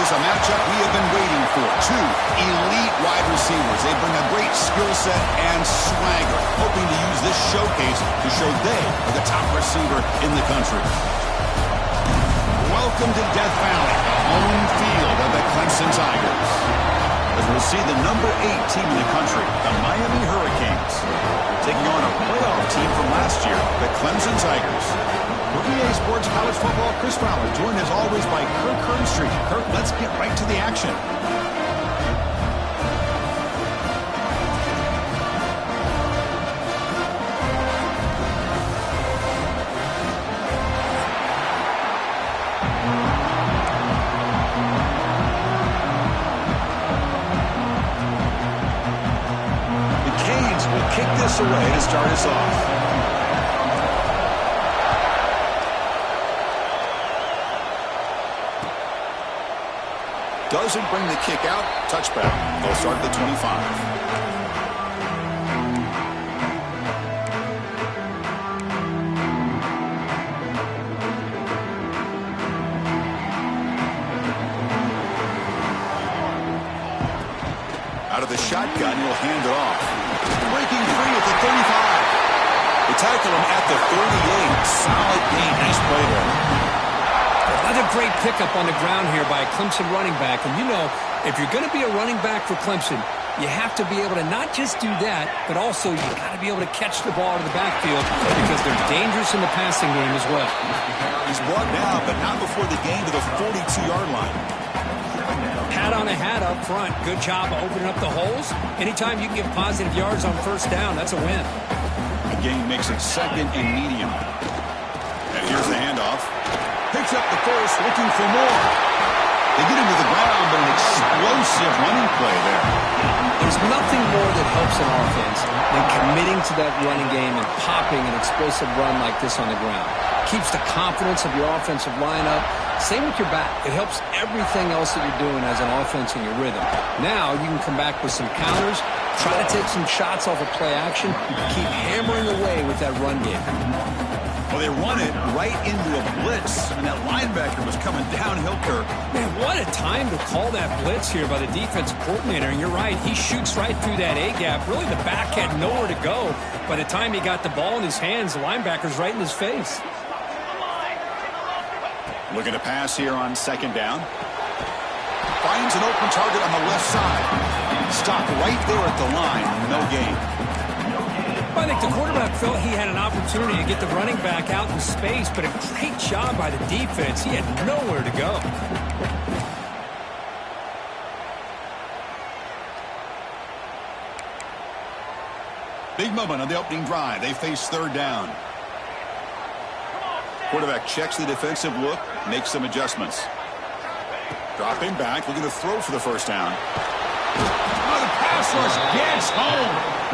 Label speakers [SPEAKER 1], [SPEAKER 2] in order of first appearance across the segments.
[SPEAKER 1] is a matchup we have been waiting for. Two elite wide receivers. They bring a great skill set and swagger, hoping to use this showcase to show they are the top receiver in the country. Welcome to Death Valley, the home field of the Clemson Tigers. As we'll see the number 8 team in the country, the Miami Hurricanes, taking on a playoff team from last year, the Clemson Tigers. Rookie EA Sports College Football, Chris Fowler, joined as always by Kirk Hearnstreet. Kirk, let's get right to the action. The Canes will kick this away to start us off. Doesn't bring the kick out. Touchback. They'll start at the 25. Out of the shotgun, he'll hand it off. Breaking free at the 35. They tackle him at the 38. Solid gain. Nice play there.
[SPEAKER 2] Another great pickup on the ground here by a Clemson running back. And you know, if you're going to be a running back for Clemson, you have to be able to not just do that, but also you got to be able to catch the ball in the backfield because they're dangerous in the passing game as well.
[SPEAKER 1] He's brought down, but not before the gain to the 42-yard line.
[SPEAKER 2] Hat on a hat up front. Good job opening up the holes. Anytime you can get positive yards on first down, that's a win.
[SPEAKER 1] The gain makes it second and medium. And here's the handoff. Picks up the first, looking for more. They get him to the ground, but an explosive running play there.
[SPEAKER 2] There's nothing more that helps an offense than committing to that running game and popping an explosive run like this on the ground. Keeps the confidence of your offensive lineup. Same with your back. It helps everything else that you're doing as an offense in your rhythm. Now you can come back with some counters, try to take some shots off of play action, keep hammering away with that run game.
[SPEAKER 1] Well, they run it right into a blitz, and that linebacker was coming downhill, Kirk.
[SPEAKER 2] Man, what a time to call that blitz here by the defensive coordinator. And you're right, he shoots right through that A-gap. Really, the back had nowhere to go. By the time he got the ball in his hands, the linebacker's right in his face.
[SPEAKER 1] Looking to pass here on second down. Finds an open target on the left side. Stopped right there at the line. No gain.
[SPEAKER 2] I think the quarterback felt he had an opportunity to get the running back out in space, but a great job by the defense. He had nowhere to go.
[SPEAKER 1] Big moment on the opening drive. They face third down. Quarterback checks the defensive look, makes some adjustments. Dropping back, looking to throw for the first down. Oh, the pass rush gets home.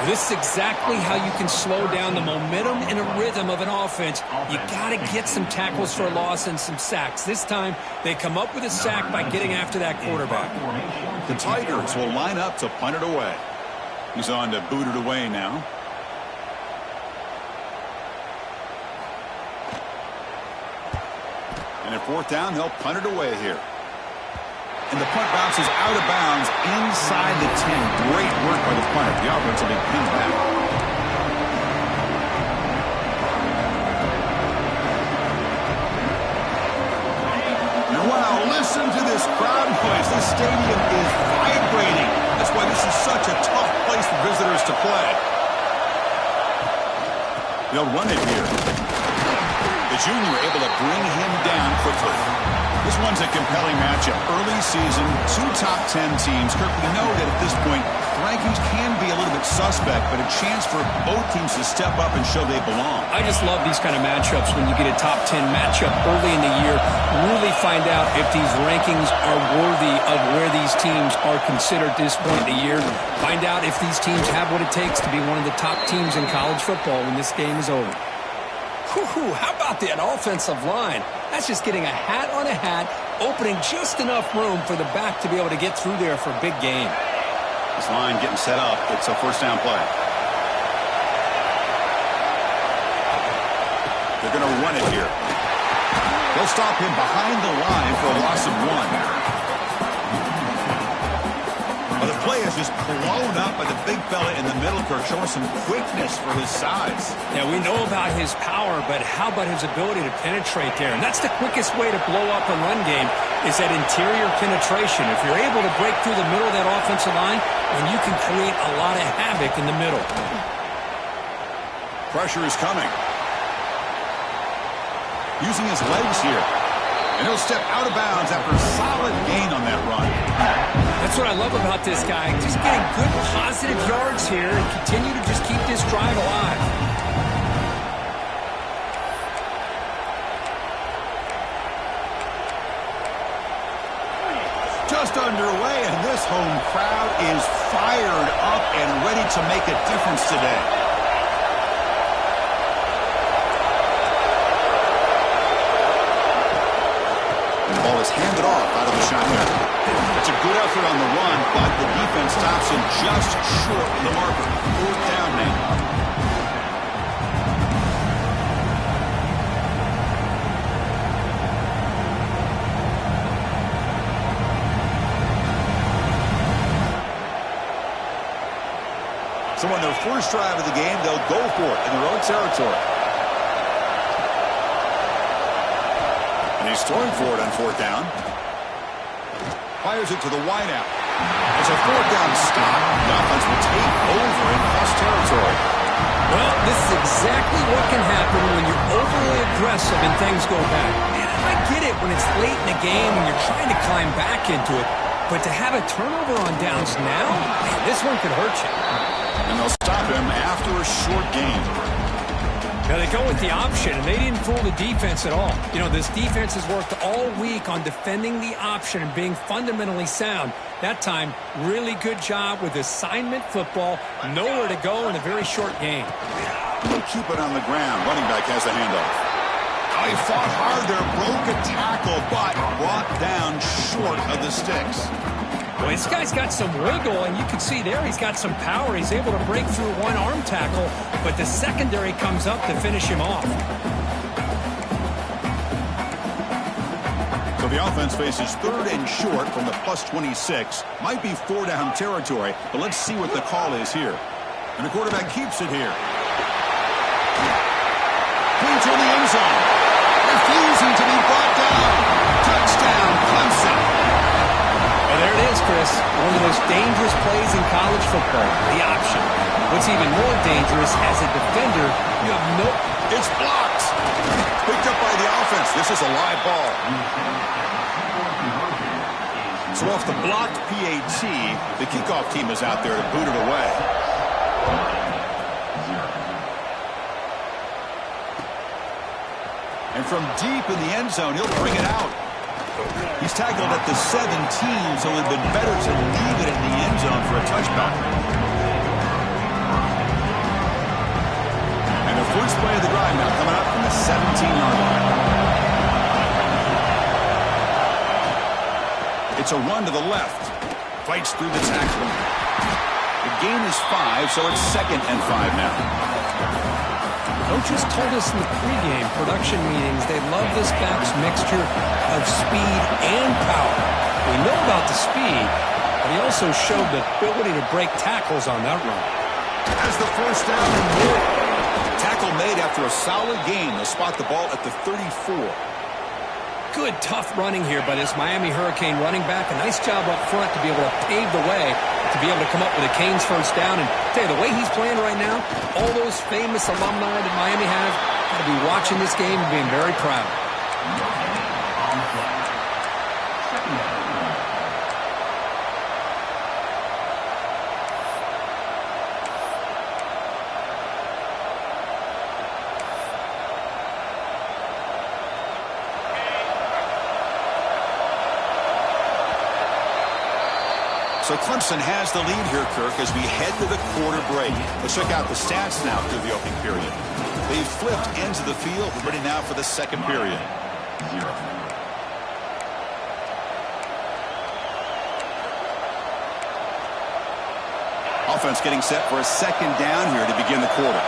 [SPEAKER 2] This is exactly how you can slow down the momentum and a rhythm of an offense. You got to get some tackles for a loss and some sacks. This time, they come up with a sack by getting after that quarterback.
[SPEAKER 1] The Tigers will line up to punt it away. He's on to boot it away now. And at fourth down, they'll punt it away here. And the punt bounces out of bounds inside the 10. Great work by the punter. The offense will be pinned back. And wow, listen to this crowd noise. This stadium is vibrating. That's why this is such a tough place for visitors to play. They'll run it here. The junior able to bring him down quickly. This one's a compelling matchup. Early season, 2 top 10 teams. Kirk, we know that at this point, rankings can be a little bit suspect, but a chance for both teams to step up and show they belong.
[SPEAKER 2] I just love these kind of matchups when you get a top 10 matchup early in the year. Really find out if these rankings are worthy of where these teams are considered at this point in the year. Find out if these teams have what it takes to be one of the top teams in college football when this game is over. Whew, how about that offensive line? That's just getting a hat on a hat, opening just enough room for the back to be able to get through there for a big gain.
[SPEAKER 1] This line getting set up. It's a first down play. They're going to run it here. They'll stop him behind the line for a loss of 1. Well, the play is just blown up by the big fella in the middle, Kirk, showing some quickness for his size.
[SPEAKER 2] Yeah, we know about his power, but how about his ability to penetrate there? And that's the quickest way to blow up a run game is that interior penetration. If you're able to break through the middle of that offensive line, then you can create a lot of havoc in the middle.
[SPEAKER 1] Pressure is coming. Using his legs here. And he'll step out of bounds after a solid gain on that run.
[SPEAKER 2] That's what I love about this guy. Just getting good positive yards here and continue to just keep this drive alive.
[SPEAKER 1] Just underway, and this home crowd is fired up and ready to make a difference today. The ball is handed off out of the shotgun. It's a good effort on the run, but the defense stops him just short of the marker. 4th down now. So on their first drive of the game, they'll go for it in their own territory. And he's throwing for it on 4th down. Fires it to the wideout. It's a 4th down stop. The offense will take over in plus territory.
[SPEAKER 2] Well, this is exactly what can happen when you're overly aggressive and things go bad. And I get it when it's late in the game and you're trying to climb back into it. But to have a turnover on downs now, man, this one could hurt you.
[SPEAKER 1] And they'll stop him after a short gain.
[SPEAKER 2] Now they go with the option, and they didn't fool the defense at all. You know, this defense has worked all week on defending the option and being fundamentally sound. That time, really good job with assignment football. Nowhere to go in a very short game.
[SPEAKER 1] They'll keep it on the ground. Running back has the handoff. Oh, he fought hard there, broke a tackle, but brought down short of the sticks.
[SPEAKER 2] Well, this guy's got some wiggle, and you can see there he's got some power. He's able to break through one arm tackle, but the secondary comes up to finish him off.
[SPEAKER 1] So the offense faces 3rd and short from the plus 26. Might be 4 down territory, but let's see what the call is here. And the quarterback keeps it here. Clean to the end zone. Refusing to be brought down. Touchdown, Clemson.
[SPEAKER 2] Well, there it is, Chris. One of the most dangerous plays in college football, the option. What's even more dangerous, as a defender, you have no...
[SPEAKER 1] It's blocked. Picked up by the offense. This is a live ball. So off the blocked PAT, the kickoff team is out there to boot it away. And from deep in the end zone, he'll bring it out. He's tackled at the 17, so it would have been better to leave it in the end zone for a touchback. And the first play of the drive now coming up from the 17-yard line. It's a run to the left. Fights through the tackle. The gain is 5, so it's 2nd and 5 now.
[SPEAKER 2] Coaches told us in the pregame production meetings they love this back's mixture of speed and power. We know about the speed, but he also showed the ability to break tackles on that run.
[SPEAKER 1] Has the first down and more. Tackle made after a solid gain. They'll spot the ball at the 34.
[SPEAKER 2] Good, tough running here by this Miami Hurricane running back. A nice job up front to be able to pave the way to be able to come up with a Canes first down. And tell you, the way he's playing right now, all those famous alumni that Miami has got to be watching this game and being very proud.
[SPEAKER 1] So Clemson has the lead here, Kirk, as we head to the quarter break. Let's check out the stats now through the opening period. They've flipped ends of the field. We're ready now for the second period. Offense getting set for a second down here to begin the quarter.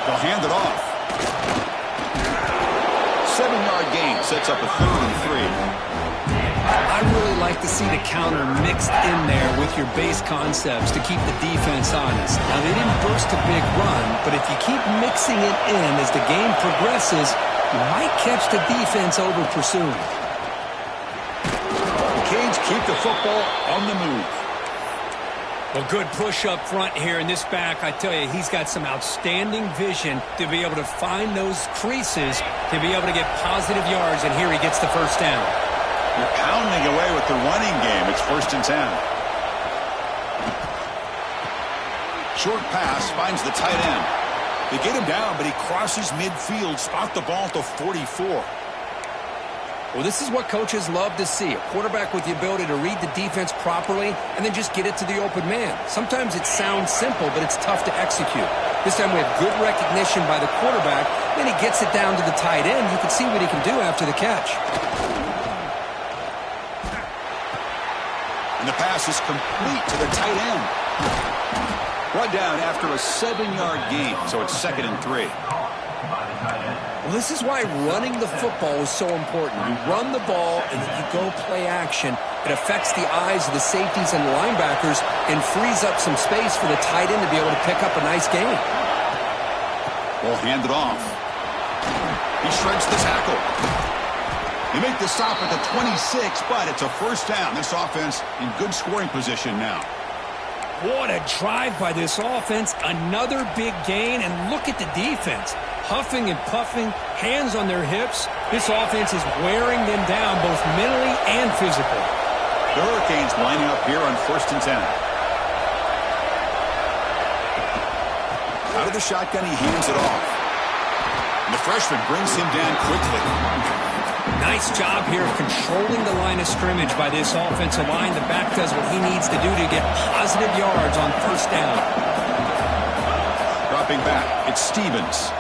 [SPEAKER 1] They'll hand it off. sets up a 3rd and 3.
[SPEAKER 2] I really like to see the counter mixed in there with your base concepts to keep the defense honest. Now, they didn't burst a big run, but if you keep mixing it in as the game progresses, you might catch the defense over pursuing.
[SPEAKER 1] The Canes keep the football on the move.
[SPEAKER 2] Well, good push up front here in this back. I tell you, he's got some outstanding vision to be able to find those creases, to be able to get positive yards, and here he gets the first down.
[SPEAKER 1] You're pounding away with the running game. It's 1st and 10. Short pass finds the tight end. They get him down, but he crosses midfield, spot the ball to 44.
[SPEAKER 2] Well, this is what coaches love to see. A quarterback with the ability to read the defense properly and then just get it to the open man. Sometimes it sounds simple, but it's tough to execute. This time we have good recognition by the quarterback. Then he gets it down to the tight end. You can see what he can do after the catch.
[SPEAKER 1] And the pass is complete to the tight end. Run down after a 7-yard gain, so it's 2nd and 3.
[SPEAKER 2] Well, this is why running the football is so important. You run the ball, and then you go play action. It affects the eyes of the safeties and the linebackers and frees up some space for the tight end to be able to pick up a nice gain.
[SPEAKER 1] Ball handed off. He shreds the tackle. They make the stop at the 26, but it's a 1st down. This offense in good scoring position now.
[SPEAKER 2] What a drive by this offense. Another big gain, and look at the defense. Huffing and puffing, hands on their hips. This offense is wearing them down both mentally and physically.
[SPEAKER 1] The Hurricanes lining up here on 1st and 10. Out of the shotgun, he hands it off. And the freshman brings him down quickly.
[SPEAKER 2] Nice job here of controlling the line of scrimmage by this offensive line. The back does what he needs to do to get positive yards on 1st down.
[SPEAKER 1] Dropping back, it's Stevens.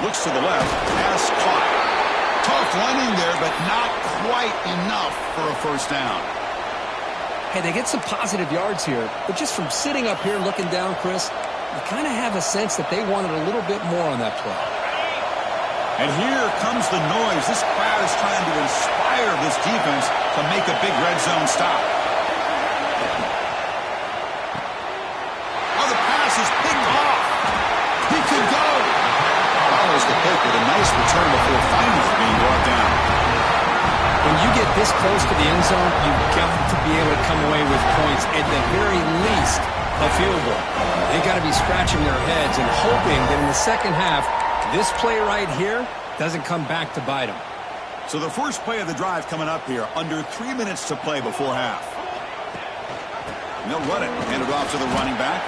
[SPEAKER 1] Looks to the left, pass caught. Tough running there, but not quite enough for a 1st down.
[SPEAKER 2] Hey, they get some positive yards here, but just from sitting up here looking down, Chris, you kind of have a sense that they wanted a little bit more on that play.
[SPEAKER 1] And here comes the noise. This crowd is trying to inspire this defense to make a big red zone stop. Oh, the pass is picked off. He could go. Follows the pick with a nice return before finally being brought down.
[SPEAKER 2] When you get this close to the end zone, you've got to be able to come away with points, at the very least, a field goal. They've got to be scratching their heads and hoping that in the second half, this play right here doesn't come back to bite them.
[SPEAKER 1] So the first play of the drive coming up here, under 3 minutes to play before half. And they'll run it, hand it off to the running back.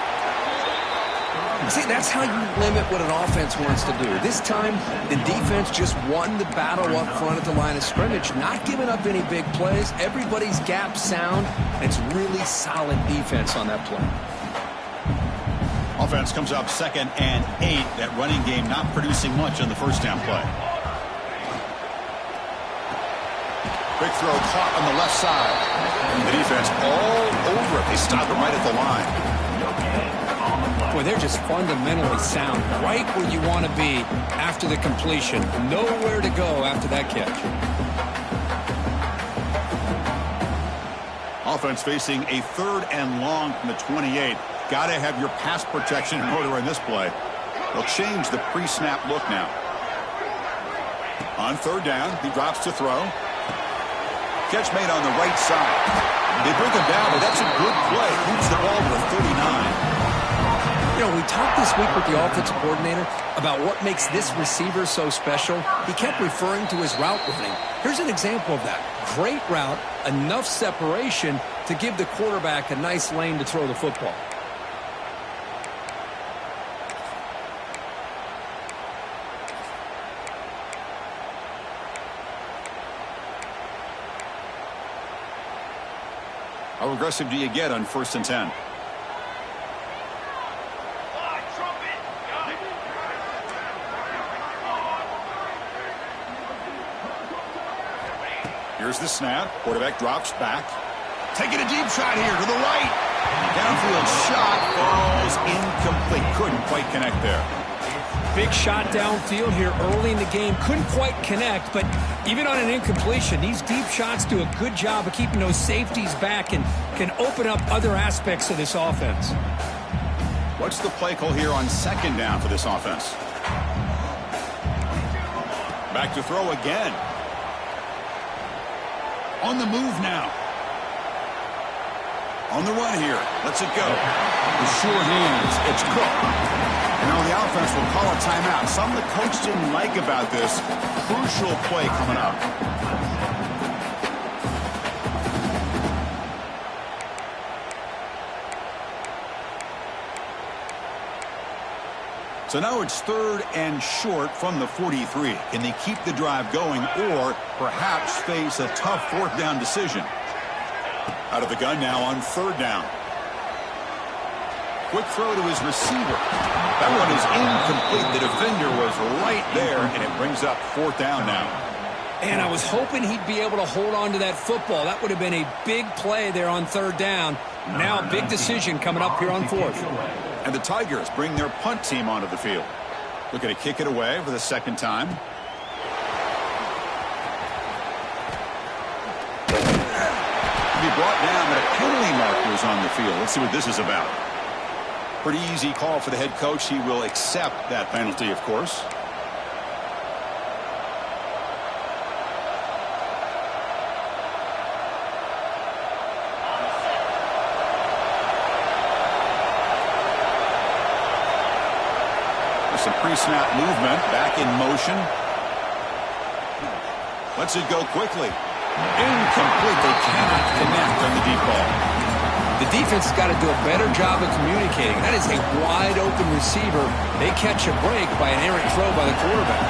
[SPEAKER 2] See, that's how you limit what an offense wants to do. This time, the defense just won the battle up front at the line of scrimmage, not giving up any big plays. Everybody's gap sound. It's really solid defense on that play.
[SPEAKER 1] Offense comes up 2nd and 8. That running game not producing much on the 1st down play. Quick throw caught on the left side. The defense all over it. They stop it right at the line.
[SPEAKER 2] Boy, they're just fundamentally sound, right where you want to be after the completion. Nowhere to go after that catch.
[SPEAKER 1] Offense facing a 3rd and long from the 28. Got to have your pass protection in order in this play. They'll change the pre-snap look now. On 3rd down, he drops to throw. Catch made on the right side. They bring him down, but that's a good play. Moves the ball to the 39.
[SPEAKER 2] You know, we talked this week with the offensive coordinator about what makes this receiver so special. He kept referring to his route running. Here's an example of that. Great route, enough separation to give the quarterback a nice lane to throw the football.
[SPEAKER 1] How aggressive do you get on 1st and 10? Here's the snap. Quarterback drops back. Taking a deep shot here to the right. Downfield shot falls incomplete. Couldn't quite connect there.
[SPEAKER 2] big shot downfield here early in the game. Couldn't quite connect, but even on an incompletion, these deep shots do a good job of keeping those safeties back and can open up other aspects of this offense.
[SPEAKER 1] What's the play call here on second down for this offense? Back to throw again. On the move now. On the run here. Lets it go. With sure hands, it's Cook. And now the offense will call a timeout. Something the coach didn't like about this. Crucial play coming up. So now it's 3rd and short from the 43. Can they keep the drive going or perhaps face a tough 4th down decision? Out of the gun now on 3rd down. Quick throw to his receiver. That one is incomplete. The defender was right there, and it brings up 4th down now.
[SPEAKER 2] And I was hoping he'd be able to hold on to that football. That would have been a big play there on 3rd down. Now a big decision coming up here on 4th.
[SPEAKER 1] And the Tigers bring their punt team onto the field. Looking to kick it away for the 2nd time. Be brought down, but a penalty marker is on the field. Let's see what this is about. Pretty easy call for the head coach. He will accept that penalty, of course. There's some pre-snap movement. Back in motion. Lets it go quickly. Incomplete. They cannot connect on the deep ball.
[SPEAKER 2] The defense has got to do a better job of communicating. That is a wide-open receiver. They catch a break by an errant throw by the quarterback.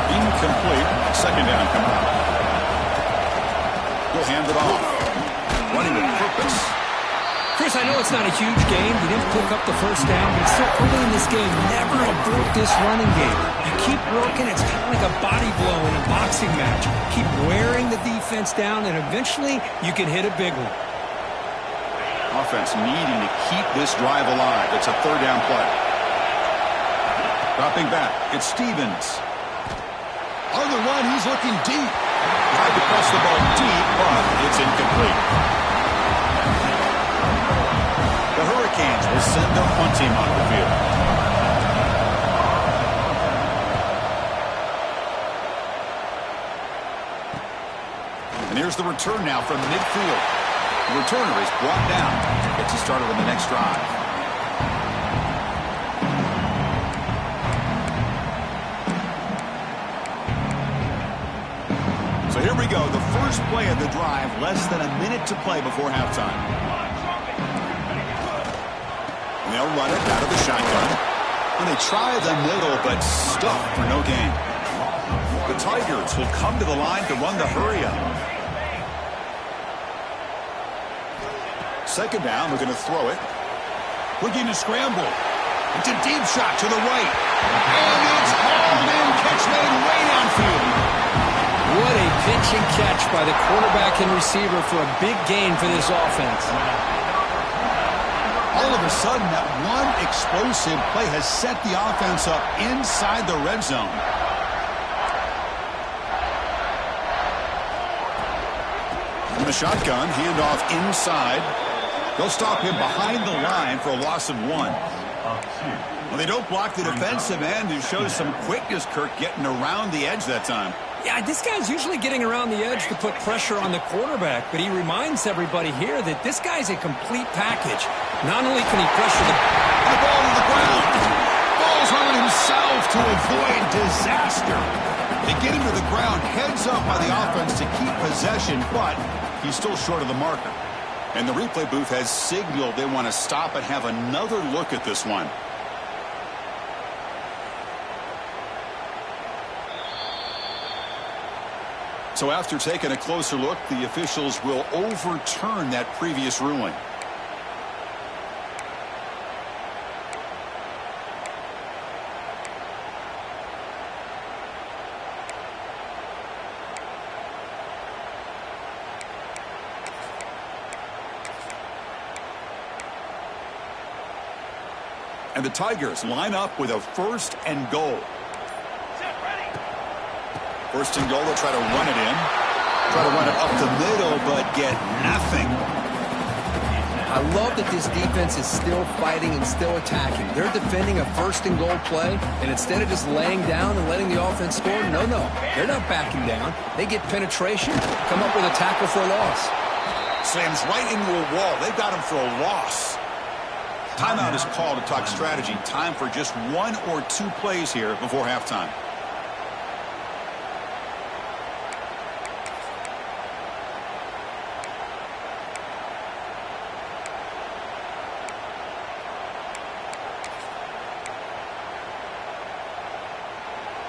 [SPEAKER 1] Incomplete. 2nd down coming up. He'll hand it off. Running with purpose.
[SPEAKER 2] Chris, I know it's not a huge game. You didn't pick up the 1st down, but so early in this game, never abort this running game. You keep working. It's kind of like a body blow in a boxing match. Keep wearing the defense down, and eventually you can hit a big one.
[SPEAKER 1] Offense needing to keep this drive alive. It's a 3rd down play. Dropping back. It's Stevens. On the run, he's looking deep. Tried to press the ball deep, but it's incomplete. The Hurricanes will send their punt team onto the field. And here's the return now from midfield. The returner is brought down. Gets us started on the next drive. So here we go. The first play of the drive. Less than a minute to play before halftime. And they'll run it out of the shotgun. And they try the middle, but stuck for no gain. The Tigers will come to the line to run the hurry up. 2nd down, we're going to throw it. Looking to scramble. It's a deep shot to the right. And it's hauled in. Catch made way downfield.
[SPEAKER 2] What a pitch and catch by the quarterback and receiver for a big gain for this offense.
[SPEAKER 1] All of a sudden, that one explosive play has set the offense up inside the red zone. In the shotgun, handoff inside. They'll stop him behind the line for a loss of 1. Well, they don't block the defensive end, who shows some quickness, Kirk, getting around the edge that time.
[SPEAKER 2] Yeah, this guy's usually getting around the edge to put pressure on the quarterback, but he reminds everybody here that this guy's a complete package. Not only can he pressure the
[SPEAKER 1] ball to the ground. Falls on himself to avoid disaster. They get him to the ground, heads up by the offense to keep possession, but he's still short of the marker. And the replay booth has signaled they want to stop and have another look at this one. So after taking a closer look, the officials will overturn that previous ruling. And And the Tigers line up with a 1st and goal. 1st and goal, they'll try to run it in. Try to run it up the middle, but get nothing.
[SPEAKER 2] I love that this defense is still fighting and still attacking. They're defending a 1st and goal play, and instead of just laying down and letting the offense score, no. They're not backing down. They get penetration, come up with a tackle for a loss.
[SPEAKER 1] Slams right into a wall. They've got him for a loss. Timeout is called to talk strategy. Time for just 1 or 2 plays here before halftime.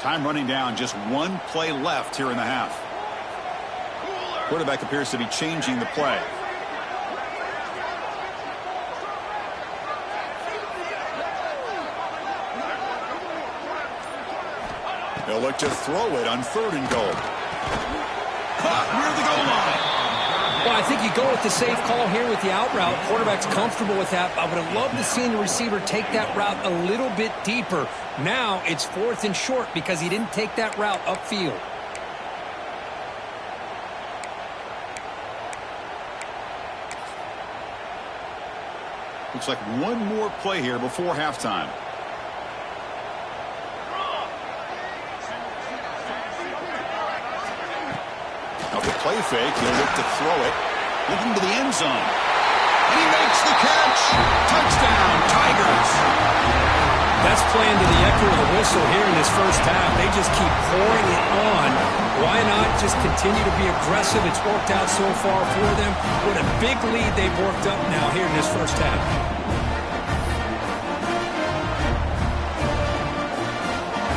[SPEAKER 1] Time running down, just 1 play left here in the half. Quarterback appears to be changing the play. They'll look to throw it on 3rd and goal. Caught near the goal line.
[SPEAKER 2] Well, I think you go with the safe call here with the out route. Quarterback's comfortable with that. I would have loved to see the receiver take that route a little bit deeper. Now it's 4th and short because he didn't take that route upfield.
[SPEAKER 1] Looks like 1 more play here before halftime. Now the play fake, he'll look to throw it. Looking to the end zone. And he makes the catch. Touchdown, Tigers.
[SPEAKER 2] That's playing to the echo of the whistle here in this first half. They just keep pouring it on. Why not just continue to be aggressive? It's worked out so far for them. What a big lead they've worked up now here in this first half.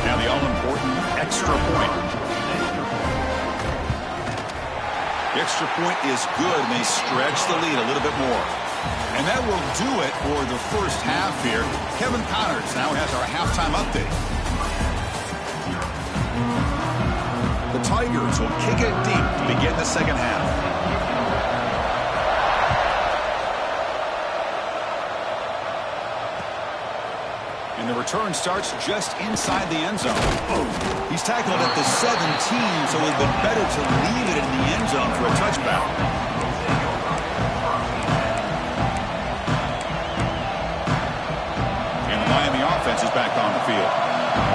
[SPEAKER 1] Now the all-important extra point. The extra point is good, and they stretch the lead a little bit more. And that will do it for the first half here. Kevin Connors now has our halftime update. The Tigers will kick it deep to begin the second half. And the return starts just inside the end zone. He's tackled at the 17, so it would have been better to leave it in the end zone for a touchback. And the Miami offense is back on the field.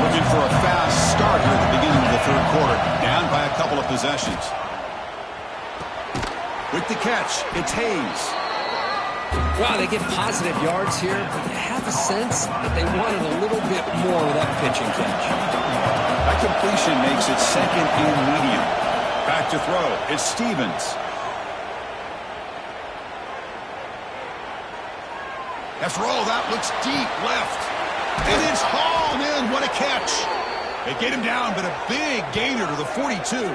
[SPEAKER 1] Looking for a fast start here at the beginning of the 3rd quarter. Down by a couple of possessions. With the catch, it's Hayes.
[SPEAKER 2] Wow, they get positive yards here, but you have a sense that they wanted a little bit more with that pitch and catch.
[SPEAKER 1] That completion makes it 2nd and medium. Back to throw. It's Stevens. After all, that looks deep left. And it's hauled in. What a catch. They get him down, but a big gainer to the 42.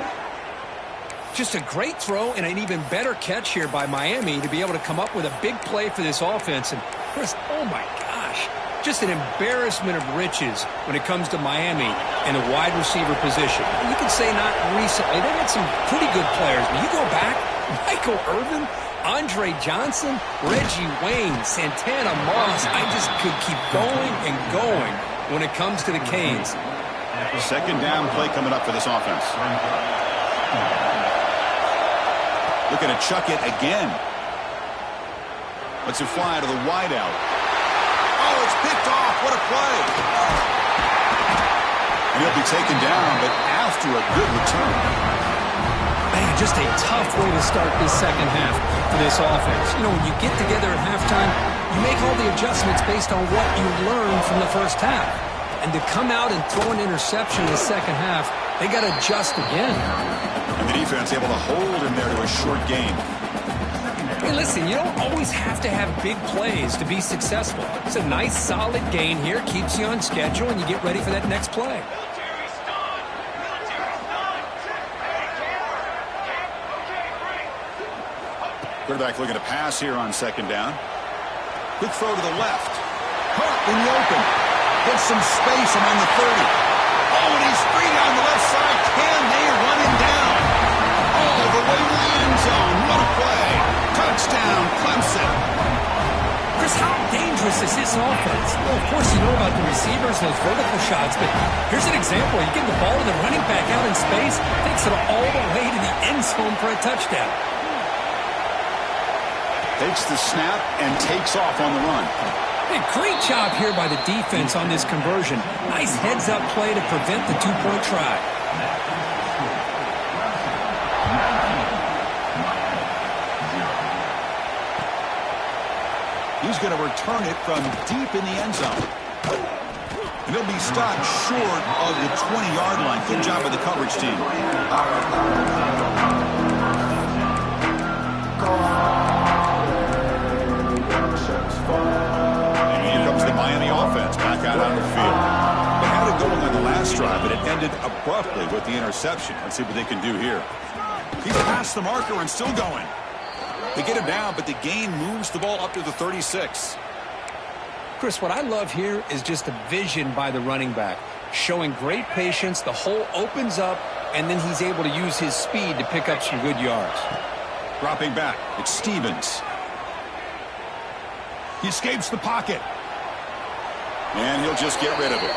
[SPEAKER 2] Just a great throw and an even better catch here by Miami to be able to come up with a big play for this offense. And Chris, oh my gosh, just an embarrassment of riches when it comes to Miami and the wide receiver position. And you can say not recently. They've had some pretty good players. But you go back, Michael Irvin, Andre Johnson, Reggie Wayne, Santana Moss. I just could keep going and going when it comes to the Canes.
[SPEAKER 1] Second down play coming up for this offense. Looking to chuck it again. Lets it fly to the wideout. Oh, it's picked off. What a play. And he'll be taken down, but after a good return.
[SPEAKER 2] Man, just a tough way to start this second half for this offense. You know, when you get together at halftime, you make all the adjustments based on what you learned from the first half. And to come out and throw an interception in the second half, they got to adjust again.
[SPEAKER 1] And the defense able to hold him there to a short gain.
[SPEAKER 2] Hey, listen, you don't always have to have big plays to be successful. It's a nice, solid gain here. Keeps you on schedule, and you get ready for that next play.
[SPEAKER 1] Quarterback looking to pass here on second down. Quick throw to the left. Caught in the open. Gets some space among the 30. Oh, and he's free down the left side. Can they run him down? All the way to the end zone. What a play. Touchdown, Clemson.
[SPEAKER 2] Chris, how dangerous is this offense? Well, of course, you know about the receivers, those vertical shots, but here's an example. You get the ball to the running back out in space, takes it all the way to the end zone for a touchdown.
[SPEAKER 1] Takes the snap and takes off on the run.
[SPEAKER 2] Hey, great job here by the defense on this conversion. Nice heads-up play to prevent the two-point try.
[SPEAKER 1] He's going to return it from deep in the end zone. And he'll be stopped short of the 20-yard line. Good job by the coverage team. And here comes the Miami offense back out on the field. They had it going on the last drive, but it ended abruptly with the interception. Let's see what they can do here. He's past the marker and still going. They get him down, but the gain moves the ball up to the 36.
[SPEAKER 2] Chris, what I love here is just the vision by the running back. Showing great patience, the hole opens up, and then he's able to use his speed to pick up some good yards.
[SPEAKER 1] Dropping back, it's Stevens. He escapes the pocket. And he'll just get rid of it.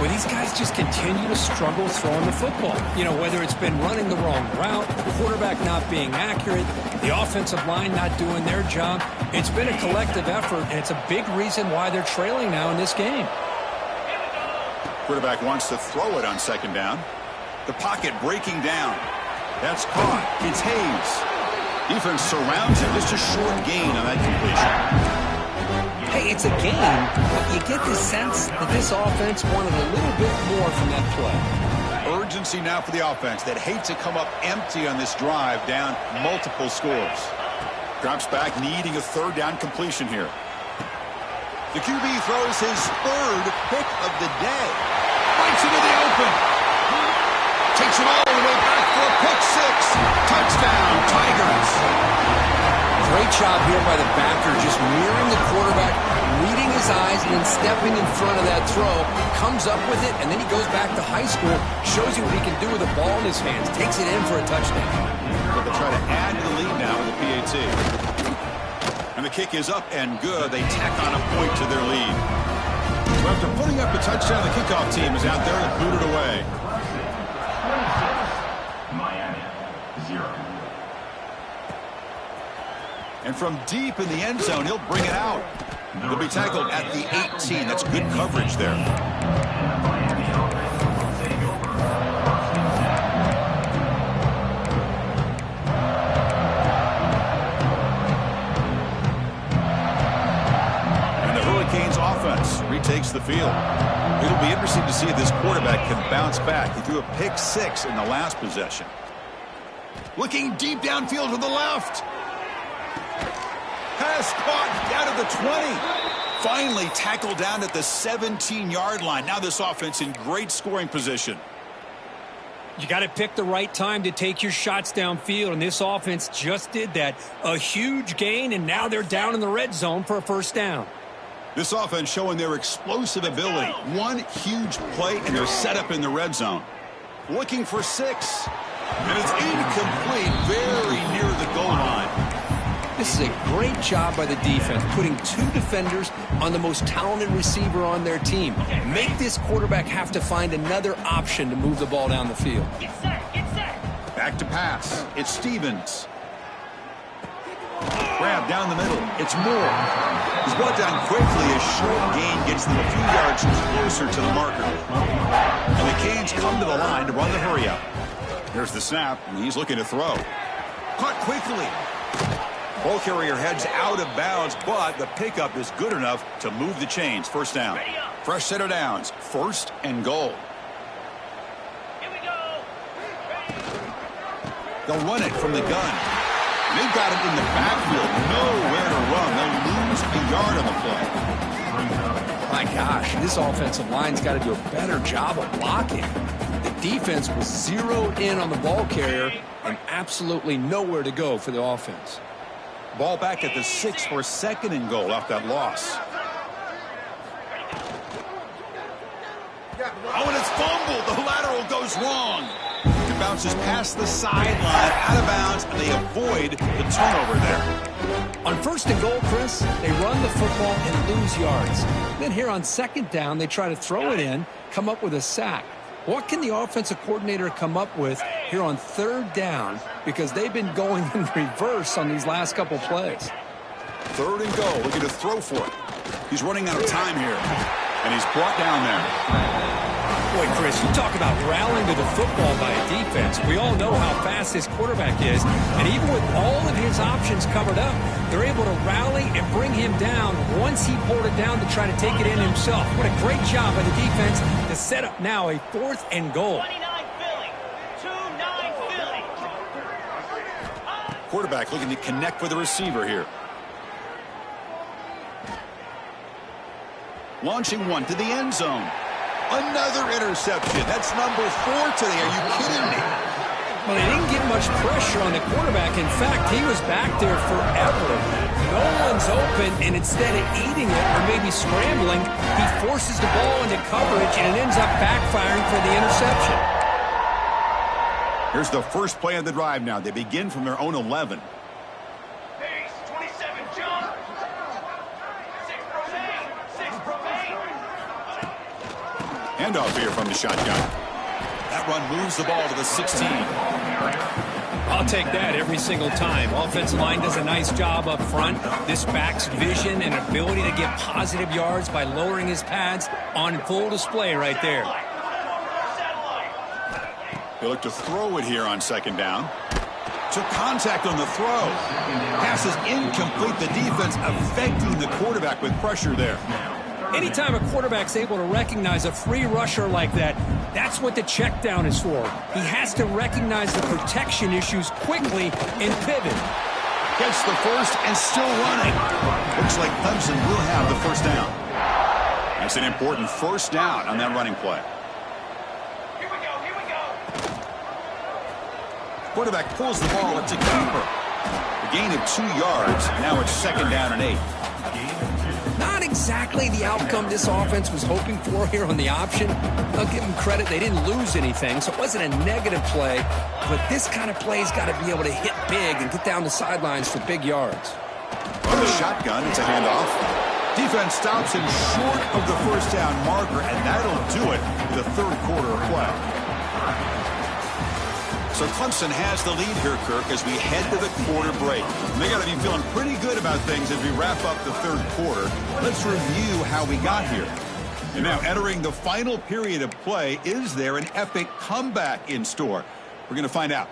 [SPEAKER 2] Well, these guys just continue to struggle throwing the football. You know, whether it's been running the wrong route, the quarterback not being accurate, the offensive line not doing their job. It's been a collective effort, and it's a big reason why they're trailing now in this game.
[SPEAKER 1] Quarterback wants to throw it on second down. The pocket breaking down. That's caught. It's Hayes. Defense surrounds him. Just a short gain on that completion.
[SPEAKER 2] Hey, it's a game, but you get the sense that this offense wanted a little bit more from that play.
[SPEAKER 1] Urgency now for the offense that hate to come up empty on this drive, down multiple scores. Drops back, needing a third down completion here. The QB throws his third pick of the day. Bites into the open. Takes it all the way back for a pick six. Touchdown, Tigers.
[SPEAKER 2] Great job here by the backer, just mirroring the quarterback, reading his eyes, and then stepping in front of that throw. Comes up with it, and then he goes back to high school, shows you what he can do with the ball in his hands, takes it in for a touchdown.
[SPEAKER 1] But they'll try to add to the lead now with the PAT. And the kick is up and good. They tack on a point to their lead. So after putting up a touchdown, the kickoff team is out there to boot it away. And from deep in the end zone, he'll bring it out. He'll be tackled at the 18. That's good coverage there. And the Hurricanes offense retakes the field. It'll be interesting to see if this quarterback can bounce back. He threw a pick six in the last possession. Looking deep downfield to the left. Pass caught down at the 20. Finally tackled down at the 17-yard line. Now this offense in great scoring position.
[SPEAKER 2] You got to pick the right time to take your shots downfield, and this offense just did that. A huge gain, and now they're down in the red zone for a first down.
[SPEAKER 1] This offense showing their explosive ability. One huge play, and they're set up in the red zone. Looking for six. And it's incomplete, very near the goal line.
[SPEAKER 2] This is a great job by the defense, putting two defenders on the most talented receiver on their team. Make this quarterback have to find another option to move the ball down the field.
[SPEAKER 3] Get set, get set.
[SPEAKER 1] Back to pass. It's Stevens. Grab down the middle. It's Moore. He's brought down quickly. A short gain gets them a few yards closer to the marker. And the Canes come to the line to run the hurry up. There's the snap, and he's looking to throw. Caught quickly. Ball carrier heads out of bounds, but the pickup is good enough to move the chains. First down. Fresh set of downs. First and goal.
[SPEAKER 3] Here we go.
[SPEAKER 1] They'll run it from the gun. They've got it in the backfield. Nowhere to run. They'll lose a yard on the play.
[SPEAKER 2] My gosh, this offensive line's got to do a better job of blocking. The defense was zeroed in on the ball carrier and absolutely nowhere to go for the offense.
[SPEAKER 1] Ball back at the 6 for second and goal off that loss. Oh, and it's fumbled. The lateral goes wrong. bounces past the sideline, out of bounds, and they avoid the turnover there.
[SPEAKER 2] On 1st and goal, Chris, they run the football and lose yards. Then here on 2nd down, they try to throw it in, come up with a sack. What can the offensive coordinator come up with here on 3rd down? Because they've been going in reverse on these last couple plays.
[SPEAKER 1] 3rd and goal, looking to throw for it. He's running out of time here, and he's brought down there.
[SPEAKER 2] Boy, Chris, you talk about rallying to the football by a defense. We all know how fast this quarterback is, and even with all of his options covered up, they're able to rally and bring him down once he pulled it down to try to take it in himself. What a great job by the defense to set up now a 4th and goal.
[SPEAKER 3] 29 Philly. 2-9 Philly.
[SPEAKER 1] Quarterback looking to connect with the receiver here. Launching one to the end zone. Another interception. That's number 4 today. Are you kidding me?
[SPEAKER 2] Well, they didn't get much pressure on the quarterback. In fact, he was back there forever. No one's open, and instead of eating it or maybe scrambling, he forces the ball into coverage, and it ends up backfiring for the interception.
[SPEAKER 1] Here's the first play of the drive now. They begin from their own 11.
[SPEAKER 3] Base, 27, jump. 6 remain.
[SPEAKER 1] Handoff here from the shotgun. That run moves the ball to the 16.
[SPEAKER 2] I'll take that every single time. Offensive line does a nice job up front. This back's vision and ability to get positive yards by lowering his pads on full display right there.
[SPEAKER 1] They look to throw it here on 2nd down. Took contact on the throw. Pass is incomplete. The defense affecting the quarterback with pressure there.
[SPEAKER 2] Anytime a quarterback's able to recognize a free rusher like that, that's what the check down is for. He has to recognize the protection issues quickly and pivot.
[SPEAKER 1] Gets the first and still running. Looks like Clemson will have the 1st down. That's an important 1st down on that running play.
[SPEAKER 3] Here we go, here we go.
[SPEAKER 1] Quarterback pulls the ball. It's a keeper. A gain of 2 yards. Now it's 2nd down and 8.
[SPEAKER 2] Not exactly the outcome this offense was hoping for here on the option. I'll give them credit. They didn't lose anything, so it wasn't a negative play. But this kind of play's got to be able to hit big and get down the sidelines for big yards.
[SPEAKER 1] On the shotgun, it's a handoff. Defense stops him short of the 1st down marker, and that'll do it in the 3rd quarter of play. So Clemson has the lead here, Kirk, as we head to the quarter break. They got to be feeling pretty good about things as we wrap up the 3rd quarter. Let's review how we got here. And now entering the final period of play, is there an epic comeback in store? We're going to find out.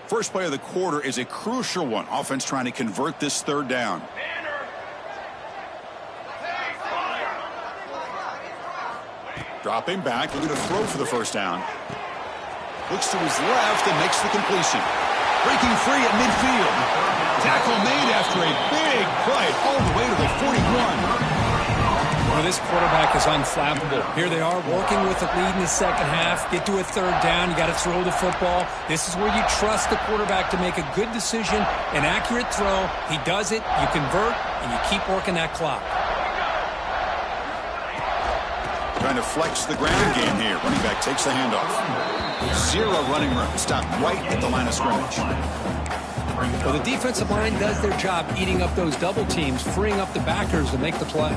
[SPEAKER 1] First play of the quarter is a crucial one. Offense trying to convert this 3rd down. Dropping back, looking to throw for the 1st down. Looks to his left and makes the completion. Breaking free at midfield. Tackle made after a big play all the way to the 41.
[SPEAKER 2] Well, this quarterback is unflappable. Here they are working with the lead in the 2nd half. Get to a 3rd down. You got to throw the football. This is where you trust the quarterback to make a good decision, an accurate throw. He does it, you convert, and you keep working that clock.
[SPEAKER 1] Trying to flex the ground game here. Running back takes the handoff. 0 running room. Stopped right at the line of scrimmage.
[SPEAKER 2] Well, the defensive line does their job eating up those double teams, freeing up the backers to make the play.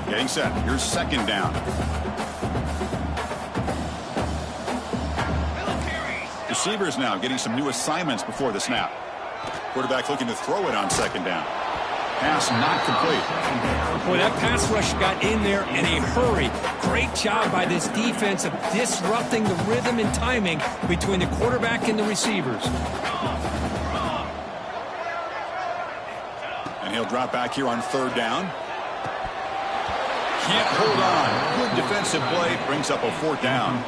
[SPEAKER 1] Getting set. Here's 2nd down. Receivers now getting some new assignments before the snap. Quarterback looking to throw it on 2nd down. Pass not complete.
[SPEAKER 2] Boy, that pass rush got in there in a hurry. Great job by this defense of disrupting the rhythm and timing between the quarterback and the receivers.
[SPEAKER 1] And he'll drop back here on 3rd down. Can't hold on. Good defensive play. Brings up a 4th down.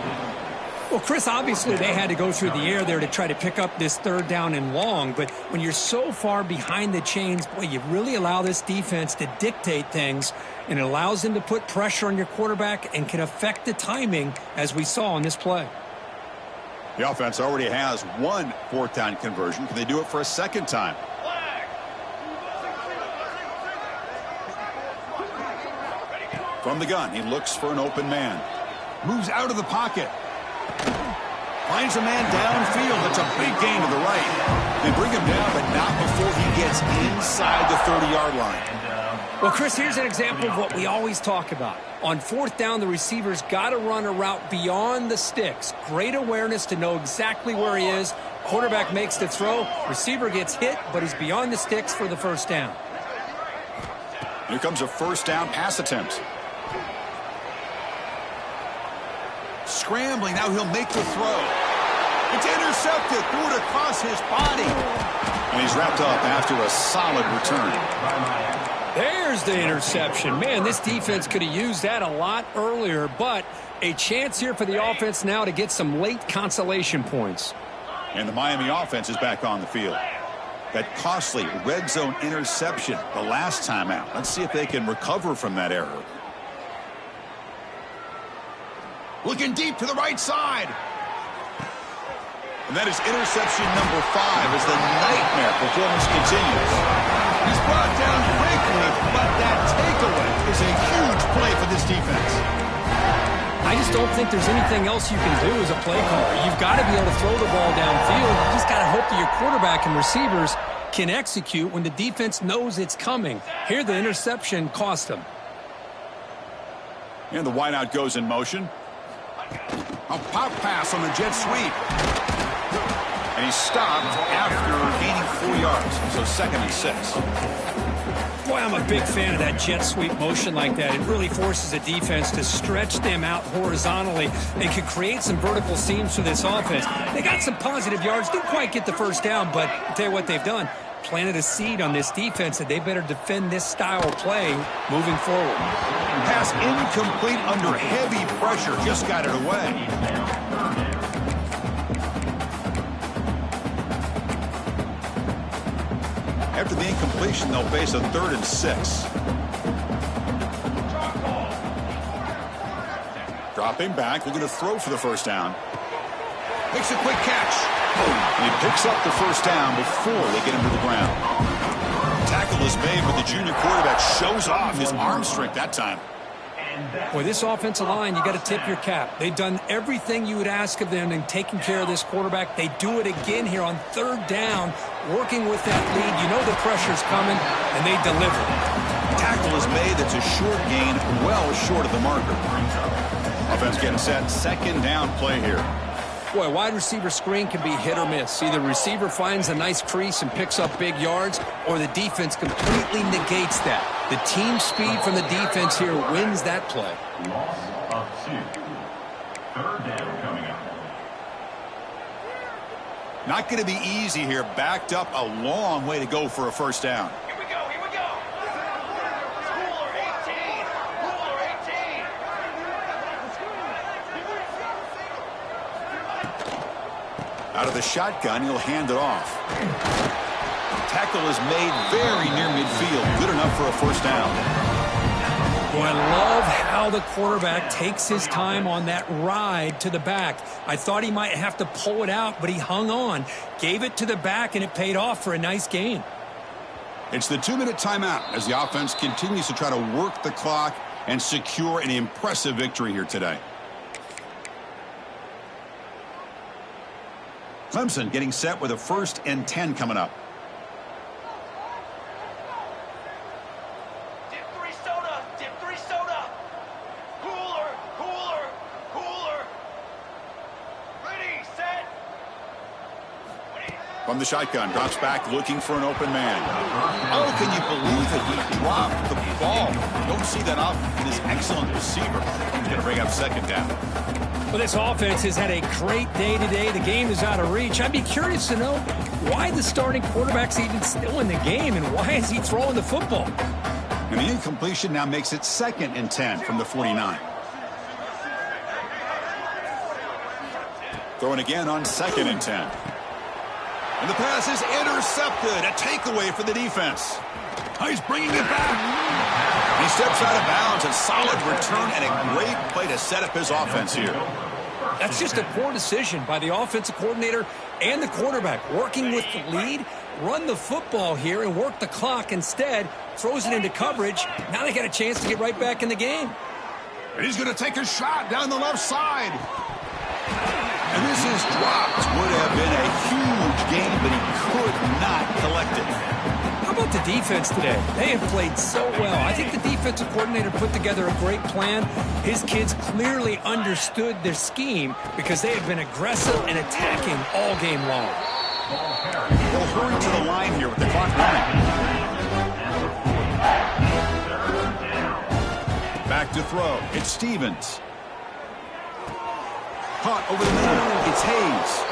[SPEAKER 2] Well, Chris, obviously they had to go through the air there to try to pick up this 3rd down and long. But when you're so far behind the chains, boy, you really allow this defense to dictate things. And it allows them to put pressure on your quarterback and can affect the timing, as we saw on this play.
[SPEAKER 1] The offense already has one fourth down conversion. Can they do it for a second time? From the gun, he looks for an open man. Moves out of the pocket. Finds a man downfield. That's a big gain to the right. They bring him down, but not before he gets inside the 30-yard line.
[SPEAKER 2] Well, Chris, here's an example of what we always talk about. On fourth down, the receiver's got to run a route beyond the sticks. Great awareness to know exactly where he is. Quarterback makes the throw. Receiver gets hit, but he's beyond the sticks for the first down.
[SPEAKER 1] Here comes a first down pass attempt. Scrambling, now he'll make the throw. It's intercepted, threw it across his body. And he's wrapped up after a solid return.
[SPEAKER 2] There's the interception. Man, this defense could have used that a lot earlier, but a chance here for the offense now to get some late consolation points.
[SPEAKER 1] And the Miami offense is back on the field. That costly red zone interception the last time out. Let's see if they can recover from that error. Looking deep to the right side. And that is interception number 5 as the nightmare performance continues. He's brought down quickly, but that takeaway is a huge play for this defense.
[SPEAKER 2] I just don't think there's anything else you can do as a play caller. You've got to be able to throw the ball downfield. You just got to hope that your quarterback and receivers can execute when the defense knows it's coming. Here, the interception cost them.
[SPEAKER 1] And the wideout goes in motion. A pop pass on the jet sweep. And he's stopped after gaining 4 yards. So 2nd and 6.
[SPEAKER 2] Boy, I'm a big fan of that jet sweep motion like that. It really forces the defense to stretch them out horizontally and can create some vertical seams for this offense. They got some positive yards. Didn't quite get the first down, but I'll tell you what they've done. Planted a seed on this defense that they better defend this style of play moving forward.
[SPEAKER 1] Pass incomplete under heavy pressure. Just got it away. After the incompletion, they'll face a 3rd and 6. Dropping back, looking to throw for the first down. Makes a quick catch. And he picks up the first down before they get him to the ground. Tackle is made, but the junior quarterback shows off his arm strength that time.
[SPEAKER 2] Boy, this offensive line, you got to tip your cap. They've done everything you would ask of them in taking care of this quarterback. They do it again here on 3rd down, working with that lead. You know the pressure's coming, and they deliver.
[SPEAKER 1] Tackle is made. That's a short gain, well short of the marker. Offense getting set. 2nd down play here.
[SPEAKER 2] Boy, wide receiver screen can be hit or miss. Either receiver finds a nice crease and picks up big yards, or the defense completely negates that. The team speed from the defense here wins that play.
[SPEAKER 4] Loss of 2. 3rd down coming up.
[SPEAKER 1] Not going to be easy here. Backed up a long way to go for a first down.
[SPEAKER 3] Here we go, here we go. Cooler 18. Cooler 18.
[SPEAKER 1] Out of the shotgun, he'll hand it off. Tackle is made very near midfield. Good enough for a first down.
[SPEAKER 2] Boy, I love how the quarterback takes his time on that ride to the back. I thought he might have to pull it out, but he hung on. Gave it to the back, and it paid off for a nice gain.
[SPEAKER 1] It's the 2-minute timeout as the offense continues to try to work the clock and secure an impressive victory here today. Clemson getting set with a 1st and 10 coming up.
[SPEAKER 3] Dip 3 soda. Dip 3 soda. Cooler, cooler, cooler. Ready, set.
[SPEAKER 1] From the shotgun, drops back looking for an open man. Oh, can you believe it? He dropped the ball. Don't see that off in this excellent receiver. He's going to bring up 2nd down.
[SPEAKER 2] Well, this offense has had a great day today. The game is out of reach. I'd be curious to know why the starting quarterback's even still in the game, and why is he throwing the football?
[SPEAKER 1] And the incompletion now makes it 2nd and 10 from the 49. Throwing again on 2nd and 10. And the pass is intercepted. A takeaway for the defense. Oh, he's bringing it back. He steps out of bounds. A solid return and a great play to set up his offense here.
[SPEAKER 2] That's just a poor decision by the offensive coordinator and the quarterback. Working with the lead, run the football here and work the clock instead. Throws it into coverage. Now they got a chance to get right back in the game.
[SPEAKER 1] And he's going to take a shot down the left side. And this is dropped. Would have been a huge game, but he could not collect it.
[SPEAKER 2] How about the defense today? They have played so well. I think the defensive coordinator put together a great plan. His kids clearly understood their scheme because they have been aggressive and attacking all game long.
[SPEAKER 1] They'll hurry to the line here with the clock running. Back to throw. It's Stevens. Caught over the middle. It's Hayes.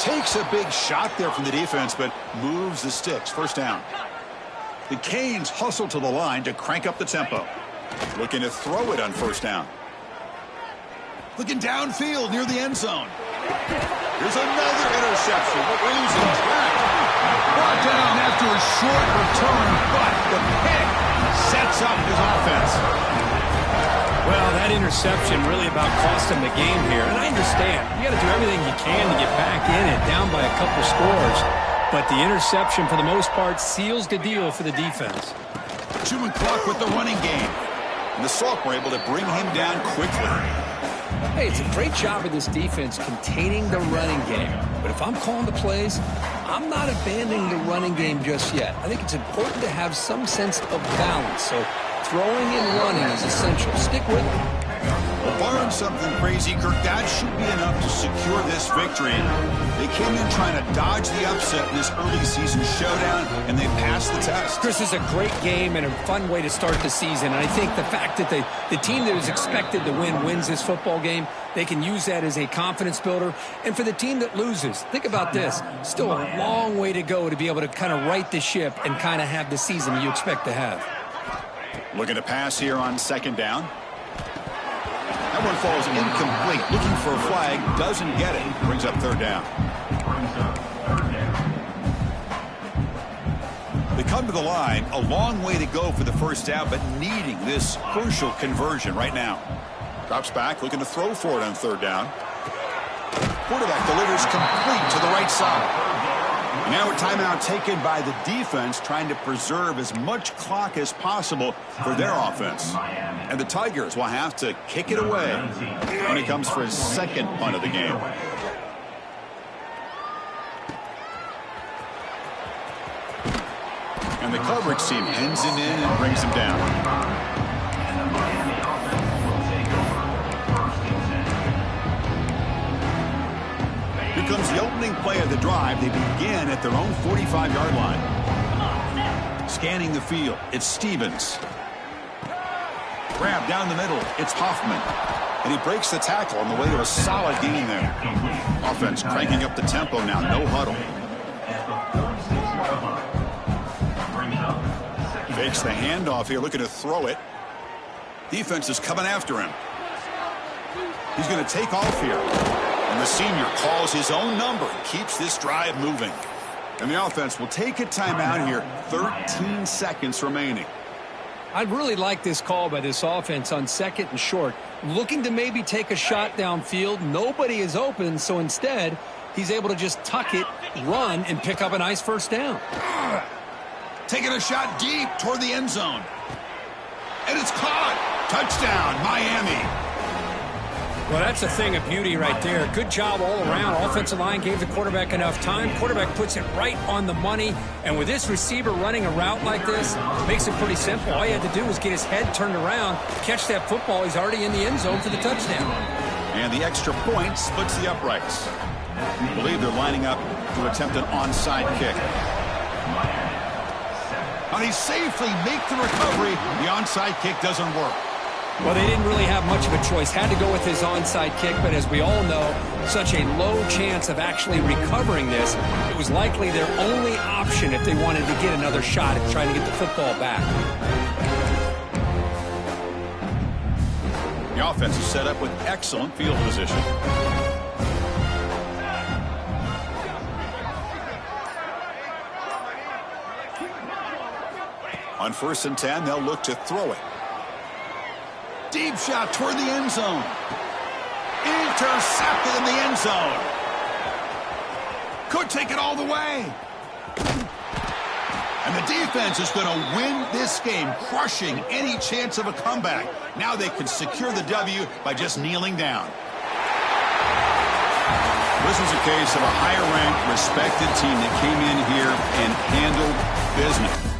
[SPEAKER 1] Takes a big shot there from the defense, but moves the sticks. First down. The Canes hustle to the line to crank up the tempo. Looking to throw it on first down. Looking downfield near the end zone. Here's another interception, but losing track. Brought down after a short return, but the pick sets up his offense.
[SPEAKER 2] Well, that interception really about cost him the game here. And I understand. You got to do everything you can to get back in it, down by a couple scores. But the interception, for the most part, seals the deal for the defense.
[SPEAKER 1] Chewing clock with the running game. And the Salk were able to bring him down quickly.
[SPEAKER 2] Hey, it's a great job of this defense containing the running game. But if I'm calling the plays, I'm not abandoning the running game just yet. I think it's important to have some sense of balance. So throwing and running is essential. Stick with it.
[SPEAKER 1] Well, barring something crazy, Kirk, that should be enough to secure this victory. They came in trying to dodge the upset in this early season showdown, and they passed the test.
[SPEAKER 2] Chris, is a great game and a fun way to start the season. And I think the fact that the team that is expected to win wins this football game, they can use that as a confidence builder. And for the team that loses, think about this. Still a long way to go to be able to kind of right the ship and kind of have the season you expect to have.
[SPEAKER 1] Looking to pass here on second down. That one falls incomplete. Looking for a flag. Doesn't get it. Brings up third down. They come to the line. A long way to go for the first down, but needing this crucial conversion right now. Drops back. Looking to throw for it on third down. Quarterback delivers complete to the right side. Now a timeout taken by the defense, trying to preserve as much clock as possible for their offense. And the Tigers will have to kick it away when it comes for his second punt of the game. And the coverage team pins him in and brings him down. Here comes the opening play of the drive. They begin at their own 45-yard line. Scanning the field, it's Stevens. Grab down the middle, it's Hoffman. And he breaks the tackle on the way to a solid gain there. Offense cranking up the tempo now, no huddle. Fakes the handoff here, looking to throw it. Defense is coming after him. He's going to take off here. And the senior calls his own number and keeps this drive moving. And the offense will take a timeout here. 13 seconds remaining.
[SPEAKER 2] I really like this call by this offense on second and short. Looking to maybe take a shot downfield. Nobody is open, so instead, he's able to just tuck it, run, and pick up a nice first down.
[SPEAKER 1] Taking a shot deep toward the end zone. And it's caught. Touchdown, Miami.
[SPEAKER 2] Well, that's a thing of beauty right there. Good job all around. Offensive line gave the quarterback enough time. Quarterback puts it right on the money. And with this receiver running a route like this, makes it pretty simple. All you had to do was get his head turned around, catch that football. He's already in the end zone for the touchdown.
[SPEAKER 1] And the extra point splits the uprights. I believe they're lining up to attempt an onside kick. And he safely makes the recovery. The onside kick doesn't work.
[SPEAKER 2] Well, they didn't really have much of a choice. Had to go with his onside kick, but as we all know, such a low chance of actually recovering this. It was likely their only option if they wanted to get another shot at trying to get the football back.
[SPEAKER 1] The offense is set up with excellent field position. On 1st and 10, they'll look to throw it. Deep shot toward the end zone. Incomplete. Intercepted in the end zone. Could take it all the way. And the defense is going to win this game, crushing any chance of a comeback. Now they can secure the W by just kneeling down. This was a case of a higher-ranked, respected team that came in here and handled business.